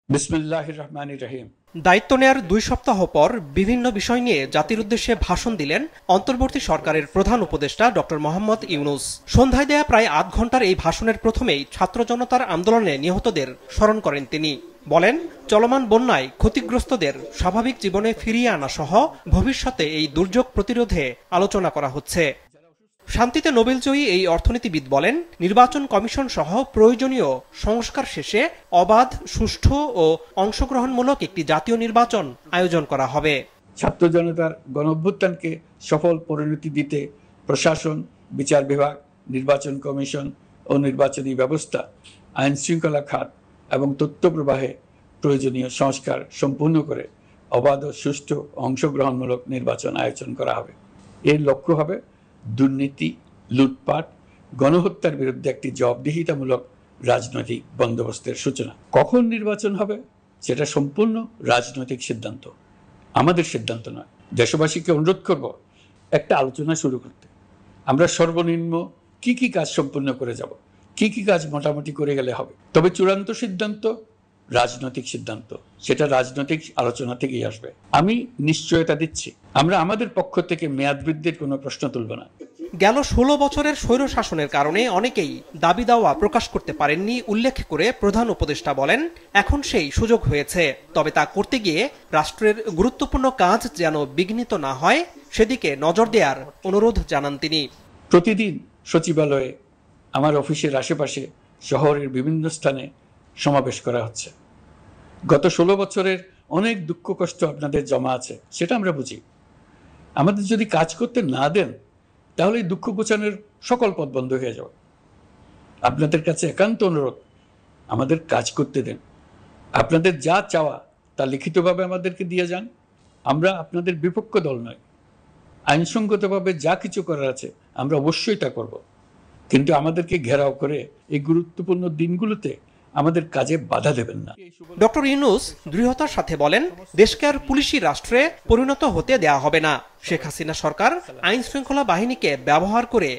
বিসমিল্লাহির রহমানির রহিম। দায়িত্ব নেয়ার ২ সপ্তাহ পর বিভিন্ন বিষয় নিয়ে জাতির উদ্দেশ্যে ভাষণ দিলেন অন্তর্বর্তী সরকারের প্রধান উপদেষ্টা ডক্টর মোহাম্মদ ইউনূস। সন্ধ্যায় দেয়া প্রায় আধ ঘণ্টার এই ভাষণের প্রথমেই ছাত্র জনতার আন্দোলনে নিহতদের স্মরণ করেন তিনি। বলেন, চলমান বন্যায় ক্ষতিগ্রস্তদের স্বাভাবিক জীবনে ফিরিয়ে আনা সহ ভবিষ্যতে এই দুর্যোগ প্রতিরোধে আলোচনা করা হচ্ছে। শান্তিতে নোবেলজয়ী এই অর্থনীতিবিদ বলেন, নির্বাচন কমিশন সহ প্রয়োজনীয় সংস্কার শেষে অবাধ, সুষ্ঠু ও অংশগ্রহণমূলক একটি জাতীয় নির্বাচন আয়োজন করা হবে। ছাত্র জনতার গণঅভ্যুত্থানকে সফল পরিণতি দিতে প্রশাসন, বিচার বিভাগ, নির্বাচন কমিশন ও নির্বাচনী ব্যবস্থা, আইন শৃঙ্খলা খাত এবং তথ্য প্রবাহে প্রয়োজনীয় সংস্কার সম্পূর্ণ করে অবাধ ও সুষ্ঠু অংশগ্রহণমূলক নির্বাচন আয়োজন করা হবে। এর লক্ষ্য হবে দুর্নীতি, লুটপাট, গণহত্যার বিরুদ্ধে একটি জবাবদিহিতামূলক রাজনৈতিক বন্দোবস্তের সূচনা। কখন নির্বাচন হবে সেটা সম্পূর্ণ রাজনৈতিক সিদ্ধান্ত, আমাদের সিদ্ধান্ত নয়। দেশবাসীকে অনুরোধ করব একটা আলোচনা শুরু করতে। আমরা সর্বনিম্ন কি কি কাজ সম্পূর্ণ করে যাব, কি কি কাজ মোটামুটি করে গেলে হবে। তবে চূড়ান্ত সিদ্ধান্ত রাজনৈতিক সিদ্ধান্ত, সেটা রাজনৈতিক আলোচনা থেকেই আসবে। আমি নিশ্চয়তা দিচ্ছি, আমরা আমাদের পক্ষ থেকে মেয়াদ বৃদ্ধির কোনো প্রশ্ন তুলব না। গেল ১৬ বছরের স্বৈর শাসনের কারণে অনেকেই দাবি দাওয়া প্রকাশ করতে পারেননি উল্লেখ করে প্রধান উপদেষ্টা বলেন, এখন সেই সুযোগ হয়েছে। তবে তা করতে গিয়ে রাষ্ট্রের গুরুত্বপূর্ণ কাজ যেন বিঘ্নিত না হয় সেদিকে নজর দেওয়ার অনুরোধ জানান তিনি। প্রতিদিন সচিবালয়ে, আমার অফিসের আশেপাশে, শহরের বিভিন্ন স্থানে সমাবেশ করা হচ্ছে। গত ১৬ বছরের অনেক দুঃখ কষ্ট আপনাদের জমা আছে, সেটা আমরা বুঝি। আমাদের যদি কাজ করতে না দেন তাহলে দুঃখ ঘোচানোর সকল পথ বন্ধ হয়ে যাবে। আপনাদের কাছে একান্ত অনুরোধ, আমাদের কাজ করতে দেন। আপনাদের যা চাওয়া তা লিখিতভাবে আমাদেরকে দিয়ে যান। আমরা আপনাদের বিপক্ষ দল নয়। আইনসঙ্গতভাবে যা কিছু করার আছে আমরা অবশ্যই তা করব, কিন্তু আমাদেরকে ঘেরাও করে এই গুরুত্বপূর্ণ দিনগুলোতে আমাদের কাজে বাধা দেবেন না। ডক্টর ইউনূস দৃঢ়তার সাথে বলেন, দেশকে আর পুলিশি রাষ্ট্রে পরিণত হতে দেয়া হবে না। শেখ হাসিনা সরকার আইন শৃঙ্খলা বাহিনীকে ব্যবহার করে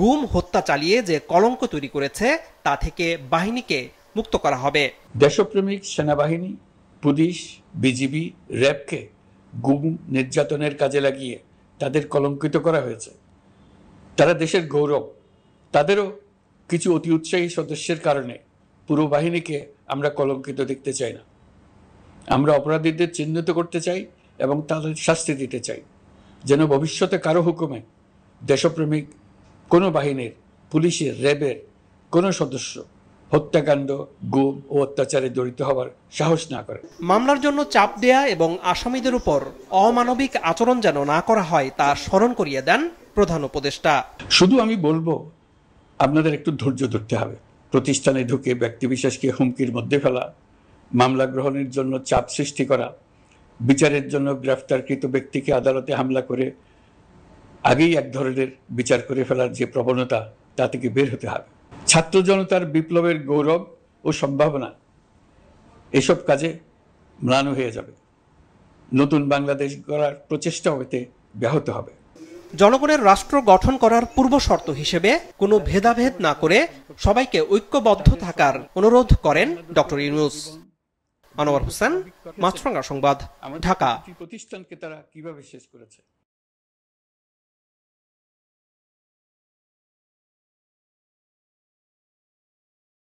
গুম হত্যা চালিয়ে যে কলঙ্ক তৈরি করেছে তা থেকে বাহিনীকে মুক্ত করা হবে। দেশপ্রেমিক সেনাবাহিনী, পুলিশ, বিজিবি, র্যাবকে গুম, নির্যাতনের কাজে লাগিয়ে তাদের কলঙ্কিত করা হয়েছে। তারা দেশের গৌরব। তাদেরও কিছু অতি উৎসাহী সদস্যের কারণে পুরো বাহিনীকে আমরা কলঙ্কিত দেখতে চাই না। আমরা অপরাধীদের চিহ্নিত করতে চাই এবং তাদের শাস্তি দিতে চাই, যেন ভবিষ্যতে কারো হুকুমে দেশপ্রেমিক কোনো বাহিনীর, পুলিশের, র্যাবের কোনো সদস্য হত্যাকাণ্ড, গুম ও অত্যাচারে জড়িত হওয়ার সাহস না করে। মামলার জন্য চাপ দেয়া এবং আসামিদের উপর অমানবিক আচরণ যেন না করা হয় তা স্মরণ করিয়ে দেন প্রধান উপদেষ্টা। শুধু আমি বলবো, আপনাদের একটু ধৈর্য ধরতে হবে। প্রতিষ্ঠানে ঢুকে ব্যক্তিবিশেষকে হুমকির মধ্যে ফেলা, মামলা গ্রহণের জন্য চাপ সৃষ্টি করা, বিচারের জন্য গ্রেফতারকৃত ব্যক্তিকে আদালতে হামলা করে আগেই এক ধরনের বিচার করে ফেলার যে প্রবণতা, তা থেকে বের হতে হবে। ছাত্র জনতার বিপ্লবের গৌরব ও সম্ভাবনা এসব কাজে ম্লান হয়ে যাবে। নতুন বাংলাদেশ গড়ার প্রচেষ্টা হতে ব্যাহত হবে। জনগণের রাষ্ট্র গঠন করার পূর্ব শর্ত হিসেবে কোনো ভেদাভেদ না করে সবাইকে ঐক্যবদ্ধ থাকার অনুরোধ করেন ডক্টর ইউনূস। আনোয়ার হোসেন, মাছরাঙা সংবাদ, ঢাকা। প্রতিষ্ঠানকে তারা কিভাবে শেষ করেছে।